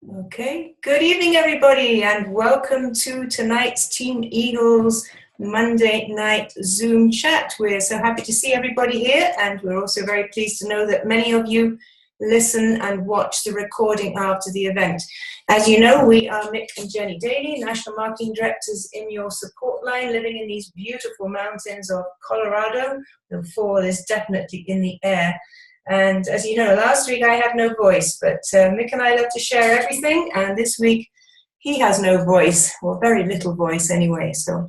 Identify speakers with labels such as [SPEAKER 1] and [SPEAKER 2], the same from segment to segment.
[SPEAKER 1] Okay, good evening, everybody, and welcome to tonight's Team Eagles Monday night Zoom chat. We're so happy to see everybody here, and we're also very pleased to know that many of you listen and watch the recording after the event. As you know, we are Mick and Jenny Daly, National Marketing Directors in your support line, living in these beautiful mountains of Colorado. The fall is definitely in the air. And as you know, last week I had no voice, but Mick and I love to share everything. And this week he has no voice, or very little voice anyway. So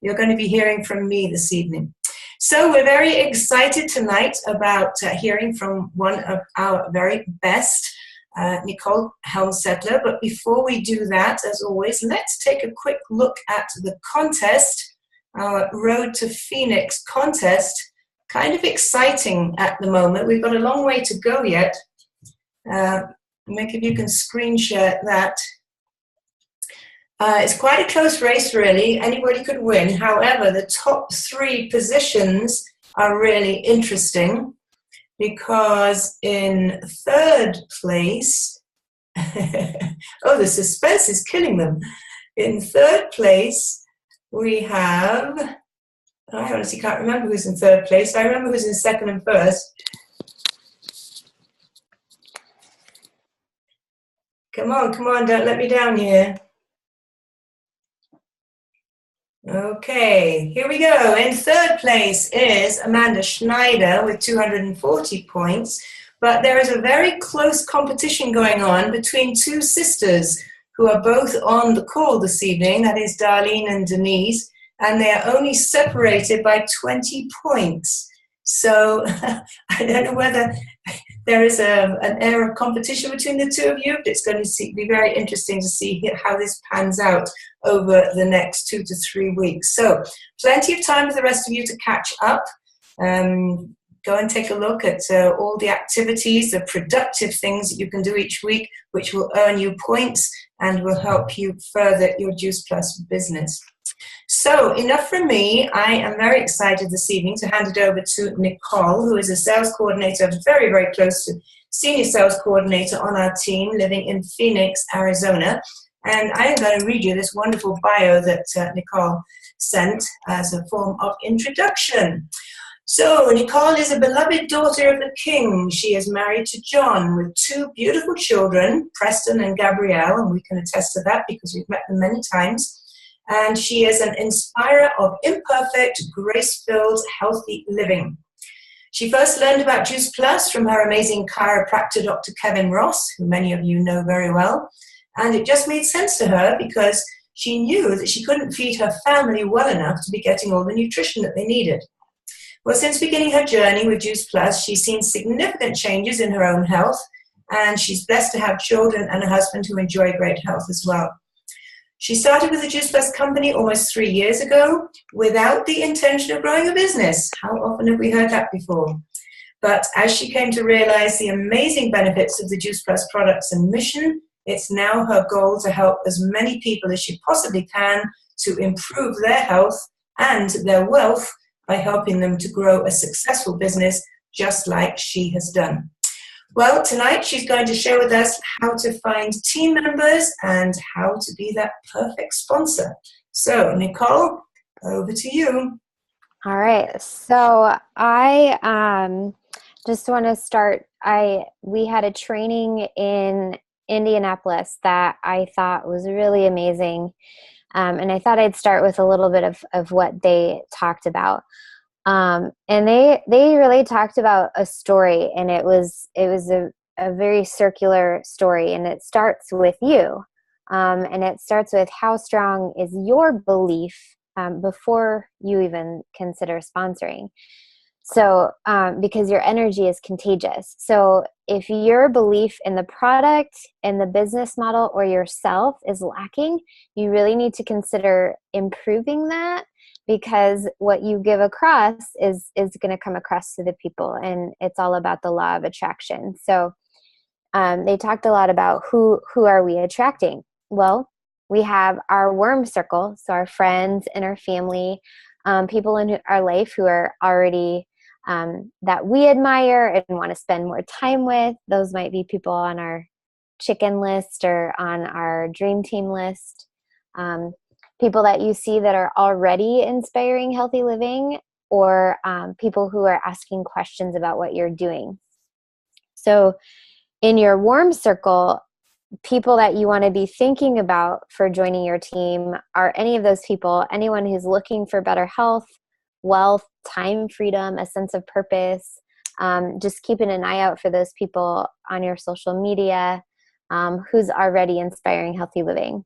[SPEAKER 1] you're going to be hearing from me this evening. So we're very excited tonight about hearing from one of our very best, Nicole Helmstetler. But before we do that, as always, let's take a quick look at the contest, our Road to Phoenix contest. Kind of exciting at the moment. We've got a long way to go yet. Mick, if you can screen share that. It's quite a close race, really. Anybody could win. However, the top 3 positions are really interesting because in 3rd place, oh, the suspense is killing them. In 3rd place, we have... I honestly can't remember who's in 3rd place. I remember who's in 2nd and 1st. Come on, don't let me down here. Okay, here we go. In 3rd place is Amanda Schneider with 240 points. But there is a very close competition going on between 2 sisters who are both on the call this evening. That is Darlene and Denise. And they are only separated by 20 points. So I don't know whether there is an air of competition between the 2 of you, but it's going to be very interesting to see how this pans out over the next 2 to 3 weeks. So plenty of time for the rest of you to catch up. Go and take a look at all the activities, the productive things that you can do each week, which will earn you points and will help you further your Juice Plus business. So enough from me. I am very excited this evening to hand it over to Nicole, who is a sales coordinator, very, very close to senior sales coordinator on our team, living in Phoenix, Arizona. And I am going to read you this wonderful bio that Nicole sent as a form of introduction. So Nicole is a beloved daughter of the king. She is married to John with 2 beautiful children, Preston and Gabrielle, and we can attest to that because we've met them many times. And she is an inspirer of imperfect, grace-filled, healthy living. She first learned about Juice Plus from her amazing chiropractor, Dr. Kevin Ross, who many of you know very well. And it just made sense to her because she knew that she couldn't feed her family well enough to be getting all the nutrition that they needed. Well, since beginning her journey with Juice Plus, she's seen significant changes in her own health, and she's blessed to have children and a husband who enjoy great health as well. She started with the Juice Plus company almost 3 years ago without the intention of growing a business. How often have we heard that before? But as she came to realize the amazing benefits of the Juice Plus products and mission, it's now her goal to help as many people as she possibly can to improve their health and their wealth by helping them to grow a successful business just like she has done. Well, tonight she's going to share with us how to find team members and how to be that perfect sponsor. So, Nicole, over to you.
[SPEAKER 2] All right. So I just want to start. We had a training in Indianapolis that I thought was really amazing. And I thought I'd start with a little bit of what they talked about. And they really talked about a story, and it was a very circular story, and it starts with you. And it starts with how strong is your belief before you even consider sponsoring. So, because your energy is contagious. So if your belief in the product and the business model or yourself is lacking, you really need to consider improving that, because what you give across is going to come across to the people, and it's all about the law of attraction. So they talked a lot about who are we attracting? Well, we have our worm circle, so our friends and our family, people in our life who are already that we admire and want to spend more time with. Those might be people on our chicken list or on our dream team list. People that you see that are already inspiring healthy living, or people who are asking questions about what you're doing. So in your warm circle, people that you want to be thinking about for joining your team are any of those people, anyone who's looking for better health, wealth, time freedom, a sense of purpose. Just keeping an eye out for those people on your social media who's already inspiring healthy living.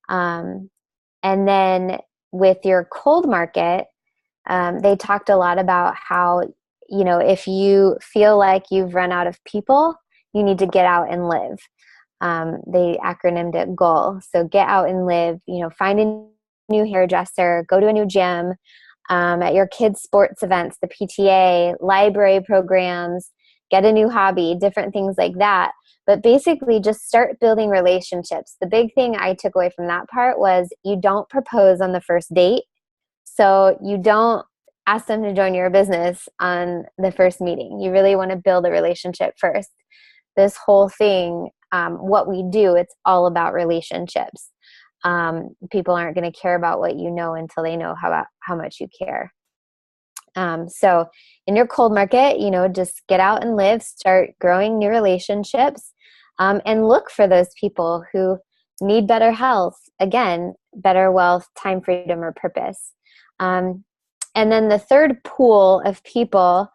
[SPEAKER 2] And then with your cold market, they talked a lot about how, if you feel like you've run out of people, you need to get out and live. They acronymed it GOAL. So get out and live, find a new hairdresser, go to a new gym, at your kids' sports events, the PTA, library programs, get a new hobby, different things like that. But basically just start building relationships. The big thing I took away from that part was you don't propose on the first date. So you don't ask them to join your business on the first meeting. You really want to build a relationship first. This whole thing, what we do, it's all about relationships. People aren't going to care about what you know until they know how much you care. So in your cold market, just get out and live, start growing new relationships, and look for those people who need better health, again, better wealth, time freedom, or purpose. And then the third pool of people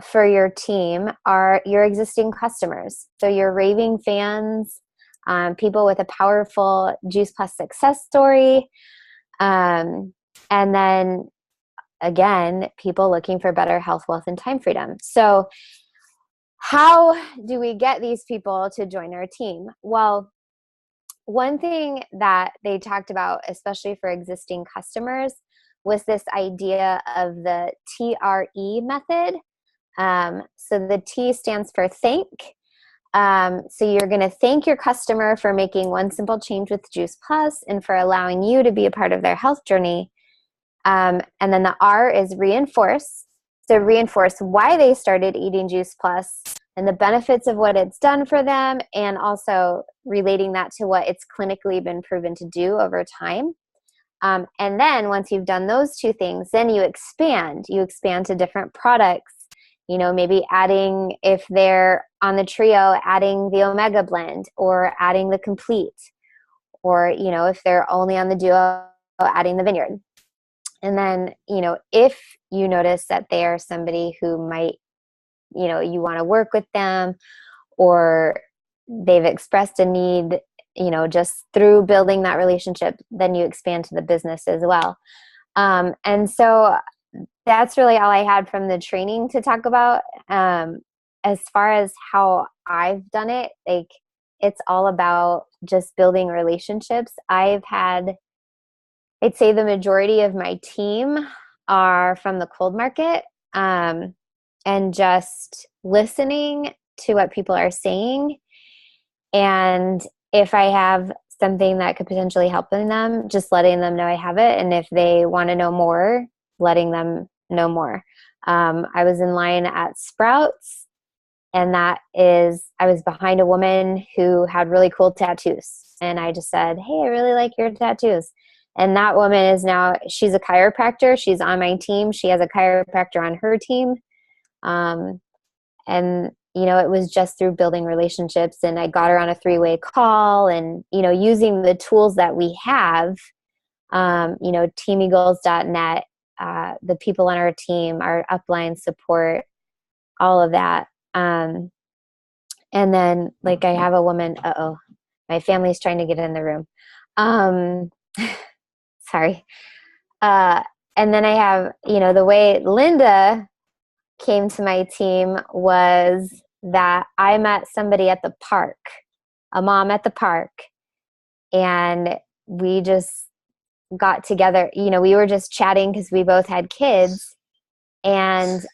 [SPEAKER 2] for your team are your existing customers. So your raving fans, people with a powerful Juice Plus success story, and then again, people looking for better health, wealth, and time freedom. So how do we get these people to join our team? Well, one thing that they talked about, especially for existing customers, was this idea of the TRE method. So the T stands for thank. So you're going to thank your customer for making one simple change with Juice Plus and for allowing you to be a part of their health journey. And then the R is reinforce. So reinforce why they started eating Juice Plus and the benefits of what it's done for them, and also relating that to what it's clinically been proven to do over time. And then once you've done those two things, then you expand. You expand to different products. Maybe adding, if they're on the trio, adding the Omega blend or adding the complete, or, if they're only on the duo, adding the vineyard. And then, if you notice that they are somebody who might, you want to work with them, or they've expressed a need, just through building that relationship, then you expand to the business as well. And so that's really all I had from the training to talk about. As far as how I've done it, it's all about just building relationships. I'd say the majority of my team are from the cold market, and just listening to what people are saying. And if I have something that could potentially help them, just letting them know I have it. And if they want to know more, letting them know more. I was in line at Sprouts, and I was behind a woman who had really cool tattoos. And I just said, "Hey, I really like your tattoos." And that woman she's a chiropractor. She's on my team. She has a chiropractor on her team. And, it was just through building relationships, and I got her on a 3-way call, and, using the tools that we have, teameagles.net, the people on our team, our upline support, all of that. And then I have a woman, my family's trying to get in the room. Sorry. And then I have, the way Linda came to my team was that I met somebody at the park, a mom at the park, and we just got together. We were just chatting because we both had kids, and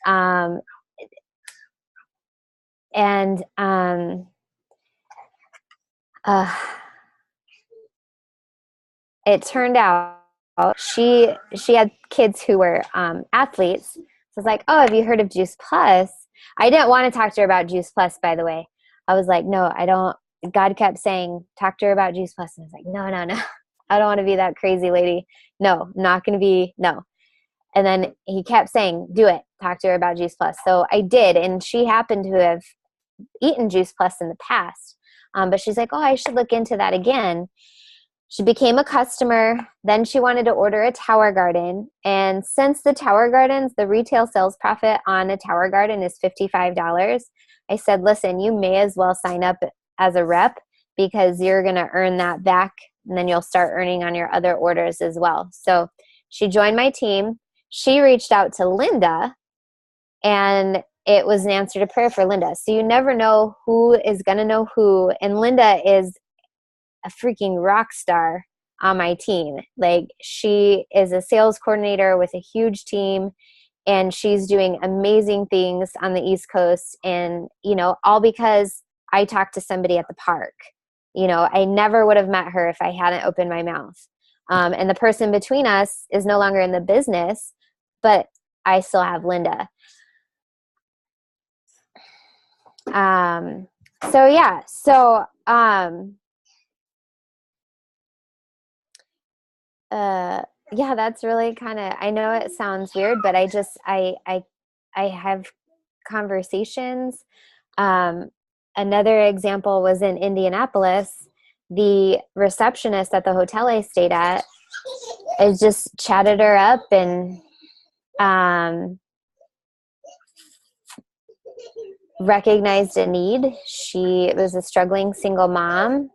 [SPEAKER 2] it turned out she had kids who were athletes. So I was like, "Oh, have you heard of Juice Plus?" I didn't want to talk to her about Juice Plus, by the way. I was like, "No, I don't God kept saying, talk to her about Juice Plus. And I was like, no, no, no. I don't want to be that crazy lady. No, not going to be, no. And then he kept saying, do it. Talk to her about Juice Plus. So I did. And she happened to have eaten Juice Plus in the past. But she's like, oh, I should look into that again. She became a customer. Then she wanted to order a Tower Garden. And since the Tower Gardens, the retail sales profit on a Tower Garden is $55, I said, listen, you may as well sign up as a rep because you're going to earn that back. And then you'll start earning on your other orders as well. So she joined my team. She reached out to Linda, and it was an answer to prayer for Linda. So you never know who is going to know who. And Linda is a freaking rock star on my team. Like, she is a sales coordinator with a huge team, and she's doing amazing things on the East Coast. And, you know, all because I talked to somebody at the park. You know, I never would have met her if I hadn't opened my mouth. And the person between us is no longer in the business, but I still have Linda. So yeah, so, yeah, that's really kind of, I know it sounds weird, but I have conversations. Another example was in Indianapolis. The receptionist at the hotel I stayed at, I just chatted her up and, recognized a need. She was a struggling single mom.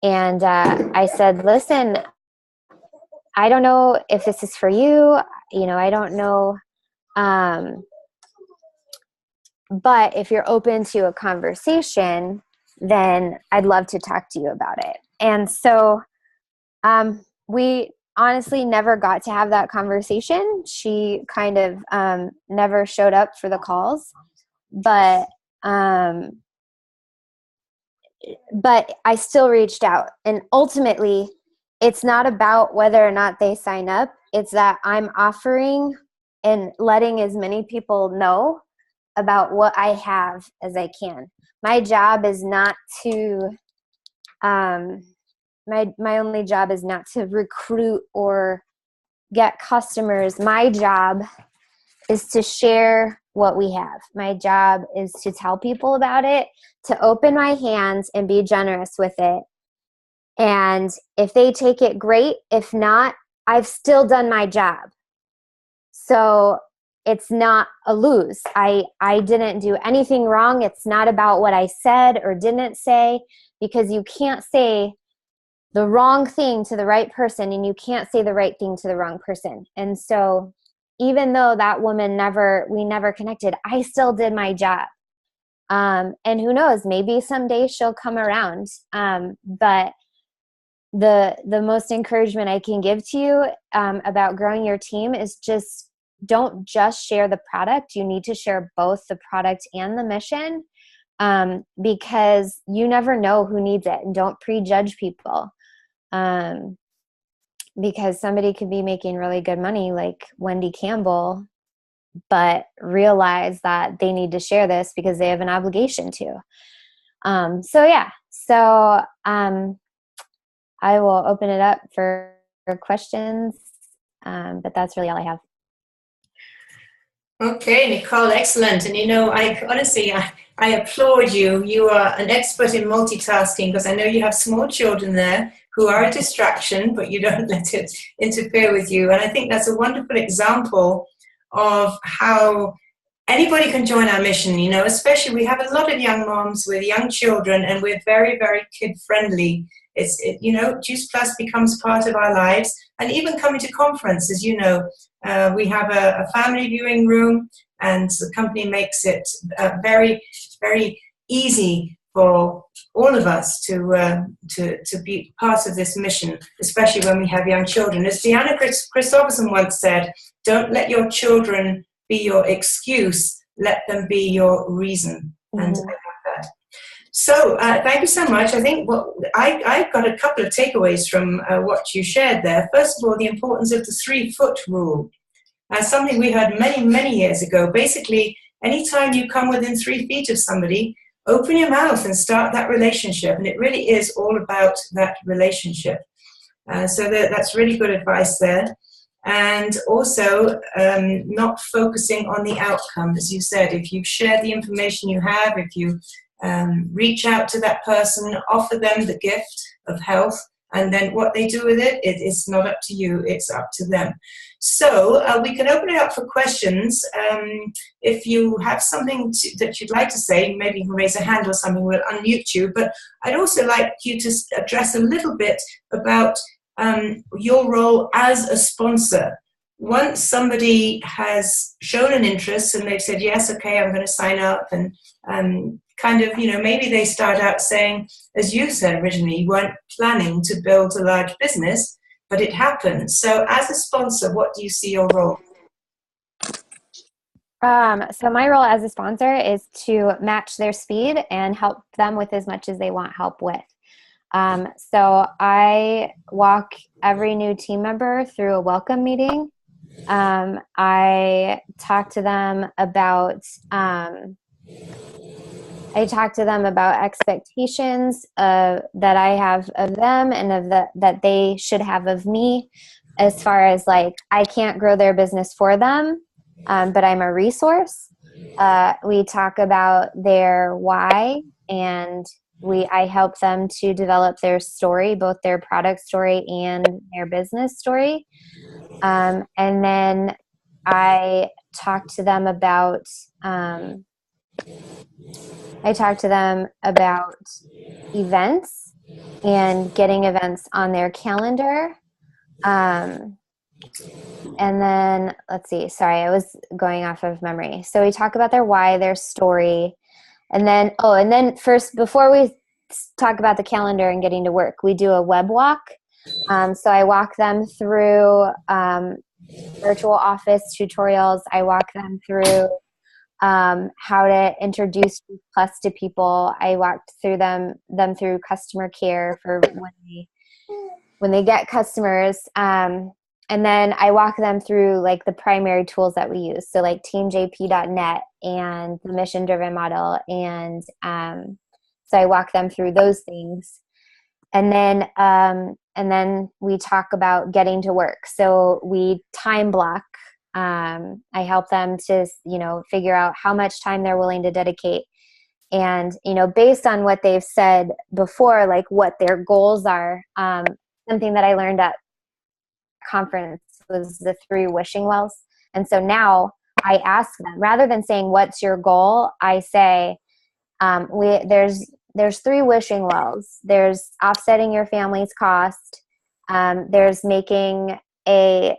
[SPEAKER 2] And I said, listen, I don't know if this is for you. You know, I don't know. But if you're open to a conversation, then I'd love to talk to you about it. And so we honestly never got to have that conversation. She kind of never showed up for the calls. But I still reached out. And ultimately, it's not about whether or not they sign up. It's that I'm offering and letting as many people know about what I have as I can. My job is not to, my only job is not to recruit or get customers. My job is to share what we have. My job is to tell people about it, to open my hands and be generous with it. And if they take it, great. If not, I've still done my job. So it's not a lose. I didn't do anything wrong. It's not about what I said or didn't say, because you can't say the wrong thing to the right person and you can't say the right thing to the wrong person. And so even though that woman we never connected, I still did my job. And who knows, maybe someday she'll come around. But the most encouragement I can give to you about growing your team is just don't just share the product. You need to share both the product and the mission, because you never know who needs it. And don't prejudge people. Because somebody could be making really good money like Wendy Campbell, but realize that they need to share this because they have an obligation to. So I will open it up for questions, but that's really all I have.
[SPEAKER 1] Okay, Nicole, excellent. And you know, I honestly applaud you. You are an expert in multitasking, because I know you have small children there who are a distraction, but you don't let it interfere with you. And I think that's a wonderful example of how anybody can join our mission. You know, especially we have a lot of young moms with young children, and we're very, very kid-friendly. You know, Juice Plus becomes part of our lives. And even coming to conferences, you know, we have a family viewing room, and the company makes it very, very easy for all of us to be part of this mission, especially when we have young children. As Deanna Christopherson once said, don't let your children be your excuse, let them be your reason. Mm-hmm. And I love that. So thank you so much. I think I got a couple of takeaways from what you shared there. First of all, the importance of the 3-foot rule. Something we heard many, many years ago. Basically, anytime you come within 3 feet of somebody, open your mouth and start that relationship. And it really is all about that relationship. So that's really good advice there. And also not focusing on the outcome. As you said, if you share the information you have, if you reach out to that person, offer them the gift of health, and then what they do with it, it's not up to you, it's up to them. So we can open it up for questions. If you have something that you'd like to say, maybe you can raise a hand or something, we'll unmute you. But I'd also like you to address a little bit about your role as a sponsor. Once somebody has shown an interest and they've said, yes, okay, I'm going to sign up, and kind of, maybe they start out saying, as you said originally, you weren't planning to build a large business, but it happened. So as a sponsor, what do you see your role?
[SPEAKER 2] So my role as a sponsor is to match their speed and help them with as much as they want help with. So I walk every new team member through a welcome meeting. I talk to them about expectations that I have of them and that they should have of me, as far as like, I can't grow their business for them, but I'm a resource. We talk about their why, and I help them to develop their story, both their product story and their business story. And then I talk to them about events and getting events on their calendar. And then, let's see, sorry, I was going off of memory. So we talk about their why, their story. And then first, before we talk about the calendar and getting to work, we do a web walk. So I walk them through virtual office tutorials. I walk them through how to introduce Plus to people. I walked through them through customer care for when they get customers. And then I walk them through like the primary tools that we use. So like teamjp.net and the mission driven model. And so I walk them through those things. And then we talk about getting to work. So we time block. I help them to, figure out how much time they're willing to dedicate. And, based on what they've said before, like what their goals are, something that I learned at conference was the 3 wishing wells. And so now I ask them, rather than saying, what's your goal? I say, there's 3 wishing wells. There's offsetting your family's cost. There's making a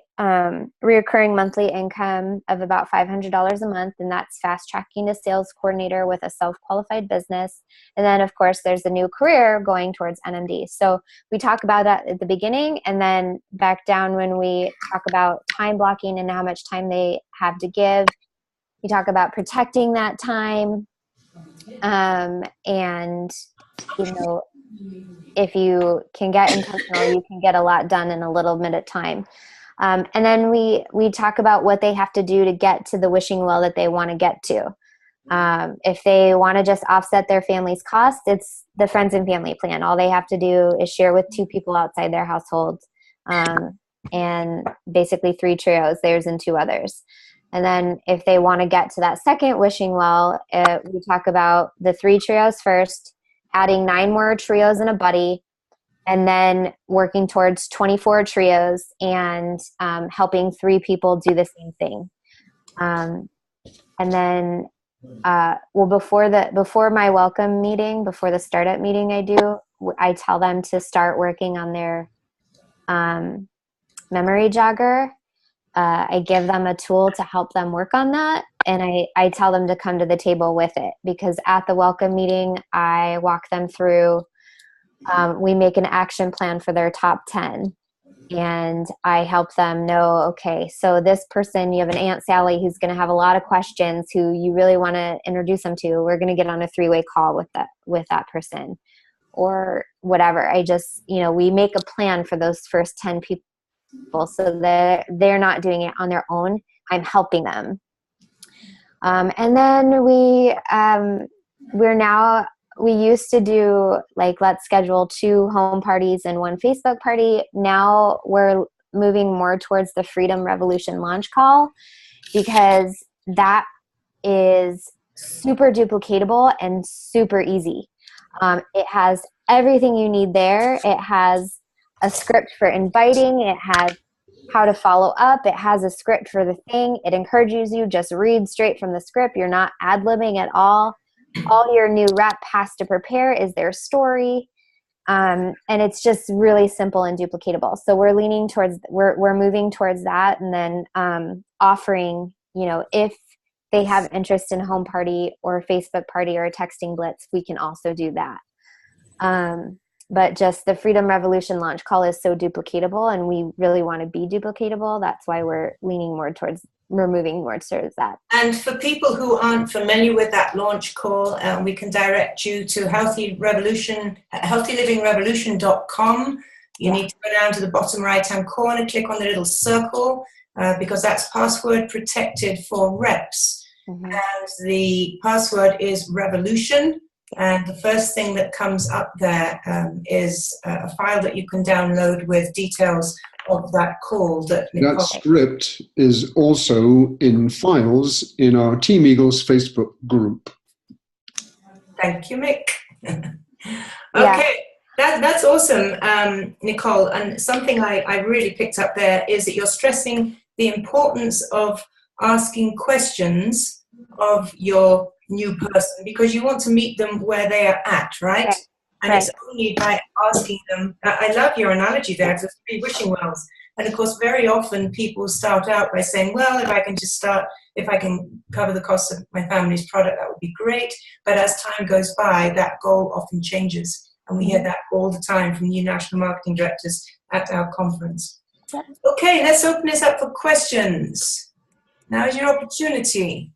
[SPEAKER 2] recurring monthly income of about $500 a month, and that's fast tracking to sales coordinator with a self-qualified business. And then, of course, there's a new career going towards NMD. So we talk about that at the beginning, and then back down when we talk about time blocking and how much time they have to give. We talk about protecting that time, and if you can get intentional, you can get a lot done in a little bit of time. And then we talk about what they have to do to get to the wishing well that they want to get to. If they want to just offset their family's cost, it's the friends and family plan. All they have to do is share with 2 people outside their household, and basically 3 trios, theirs and 2 others. And then if they want to get to that second wishing well, we talk about the 3 trios first, adding 9 more trios and a buddy, and then working towards 24 trios and helping 3 people do the same thing. And then, before my welcome meeting, before the startup meeting I tell them to start working on their memory jogger. I give them a tool to help them work on that. And I tell them to come to the table with it, because at the welcome meeting, I walk them through, we make an action plan for their top 10. And I help them know, okay, so this person, you have an Aunt Sally who's going to have a lot of questions, who you really want to introduce them to. We're going to get on a 3-way call with that person, or whatever. I just, we make a plan for those first 10 people, so that they're not doing it on their own. I'm helping them. And then we we used to do like, let's schedule 2 home parties and 1 Facebook party. Now we're moving more towards the Freedom Revolution launch call, because that is super duplicatable and super easy. It has everything you need there. It has a script for inviting. It has how to follow up. It has a script for the thing. It encourages you just read straight from the script. You're not ad-libbing at all. All your new rep has to prepare is their story. And it's just really simple and duplicatable. So we're leaning towards, we're moving towards that. And then offering, if they have interest in home party or Facebook party or a texting blitz, we can also do that. But just the Freedom Revolution launch call is so duplicatable, and we really want to be duplicatable. That's why we're moving more towards that. And
[SPEAKER 1] for people who aren't familiar with that launch call, we can direct you to healthylivingrevolution.com. You need to go down to the bottom right-hand corner, click on the little circle, because that's password protected for reps. Mm-hmm. And the password is revolution. And the first thing that comes up there is a file that you can download with details of that call. That
[SPEAKER 3] script is also in files in our Team Eagles Facebook group.
[SPEAKER 1] Thank you, Mick. Okay, that's awesome, Nicole. And something I really picked up there is that you're stressing the importance of asking questions of your new person, because you want to meet them where they are at, right? And it's only by asking them. I love your analogy there of the 3 wishing wells. And of course, very often people start out by saying, well, if I can cover the cost of my family's product, that would be great. But as time goes by, that goal often changes. And we hear that all the time from new national marketing directors at our conference. Okay, let's open this up for questions. Now is your opportunity.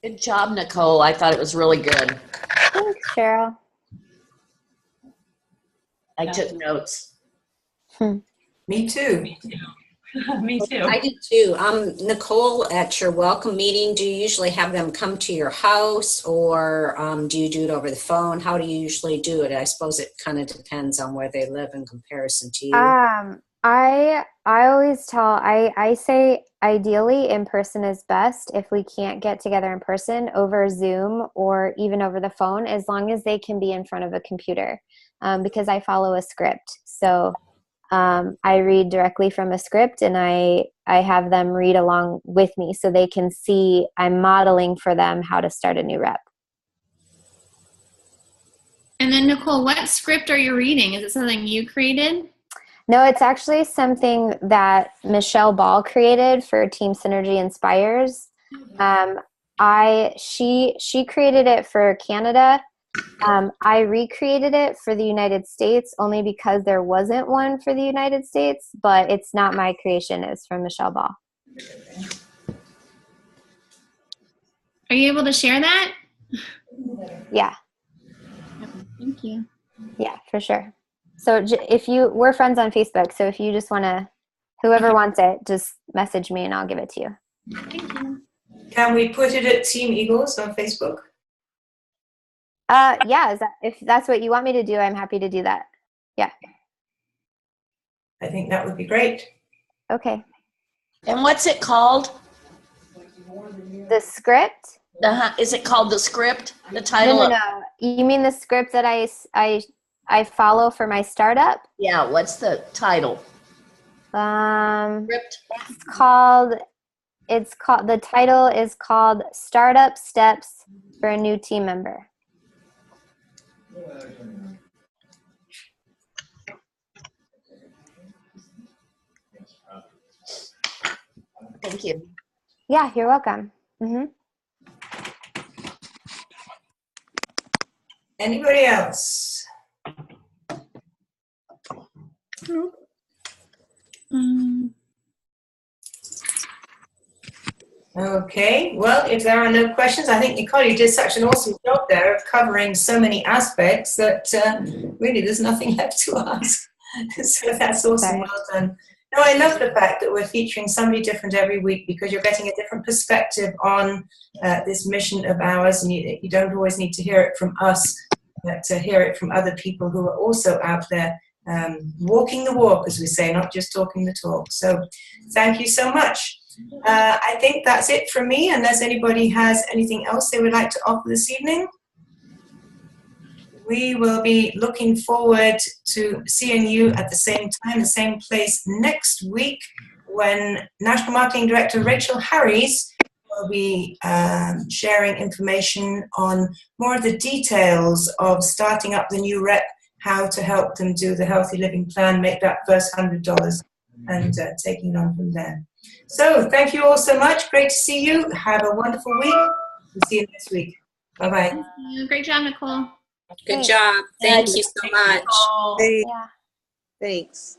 [SPEAKER 4] Good job, Nicole. I thought it was really good.
[SPEAKER 2] Thanks, Cheryl.
[SPEAKER 4] I took notes.
[SPEAKER 1] Me too.
[SPEAKER 5] Me too.
[SPEAKER 6] I do too. Nicole, at your welcome meeting, do you usually have them come to your house, or do you do it over the phone? How do you usually do it? I suppose it kind of depends on where they live in comparison to you.
[SPEAKER 2] I always I say ideally in person is best. If we can't get together in person, over Zoom or even over the phone, as long as they can be in front of a computer, because I follow a script. So I read directly from a script, and I have them read along with me so they can see I'm modeling for them how to start a new rep.
[SPEAKER 5] And then, Nicole, what script are you reading? Is it something you created?
[SPEAKER 2] No, it's actually something that Michelle Ball created for Team Synergy Inspires. She created it for Canada. I recreated it for the United States only because there wasn't one for the United States, but it's not my creation. It's from Michelle Ball.
[SPEAKER 5] Are you able to share that?
[SPEAKER 2] Yeah.
[SPEAKER 5] Thank you.
[SPEAKER 2] Yeah, for sure. So we're friends on Facebook, so if you just want to, whoever wants it, just message me and I'll give it to you.
[SPEAKER 5] Thank you.
[SPEAKER 1] Can we put it at Team Eagles on Facebook?
[SPEAKER 2] Yeah, if that's what you want me to do, I'm happy to do that. Yeah.
[SPEAKER 1] I think that would be great.
[SPEAKER 2] Okay.
[SPEAKER 4] And what's it called?
[SPEAKER 2] The script?
[SPEAKER 4] Is it called the script? The title?
[SPEAKER 2] No. You mean the script that I follow for my startup?
[SPEAKER 4] Yeah, what's the title?
[SPEAKER 2] Script. The title is called Startup Steps for a New Team Member.
[SPEAKER 4] Thank you.
[SPEAKER 2] Yeah, you're welcome. Mm-hmm.
[SPEAKER 1] Anybody else? Okay, well, if there are no questions, I think, Nicole, you did such an awesome job there of covering so many aspects that really there's nothing left to ask. So that's awesome.
[SPEAKER 2] Right.
[SPEAKER 1] Well done. No, I love the fact that we're featuring somebody different every week, because you're getting a different perspective on this mission of ours, and you don't always need to hear it from us, but to hear it from other people who are also out there walking the walk, as we say, not just talking the talk. So thank you so much. I think that's it from me, unless anybody has anything else they would like to offer this evening. We will be looking forward to seeing you at the same time, the same place next week, when National Marketing Director Rachel Harries will be sharing information on more of the details of starting up the new rep, how to help them do the healthy living plan, make that first $100, and taking it on from there. So thank you all so much. Great to see you. Have a wonderful week. We'll see you next week. Bye-bye.
[SPEAKER 5] Thank you. Great job, Nicole.
[SPEAKER 6] Good job. Thank you so much.
[SPEAKER 2] Yeah.
[SPEAKER 7] Thanks.